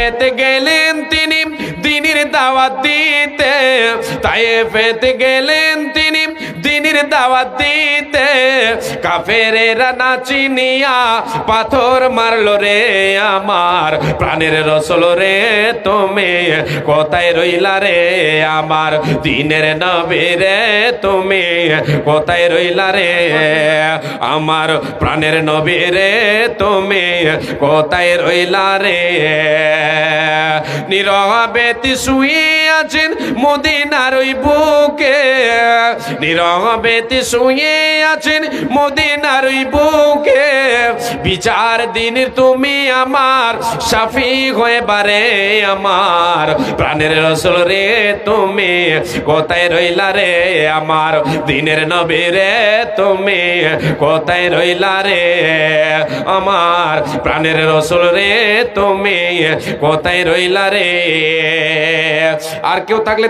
তায়েফেতে গেলেন তিনি দ্বীনের দাওয়াত দিতে, তায়েফেতে গেলেন তিনি দ্বীনের দাওয়াত দিতে। কাফেরেরা নাচিনিয়া পাথর মারলো রে আমার প্রাণের রাসূল রে, তুমি কোথায় রইলা রে আমার দ্বীনের নবী রে, তুমি কোথায় রইলা রে আমার প্রাণের নবী রে, তুমি কোথায় রইলা রে। নীরবেতে শুয়ে আছেন মদিনার ওই বুকে, নীরবেতে শুয়ে আছেন মদিনার ওই বুকে। বিচার দিনের তুমি আমার শাফি হয়ে বারে আমার প্রাণের রাসূল রে, তুমি কোথায় রইলা রে আমার দ্বীনের নবী রে, তুমি কোথায় রইলা রে আমার প্রাণের রাসূল রে, তুমি কোথায় রইলা রে। আর কেউ থাকলে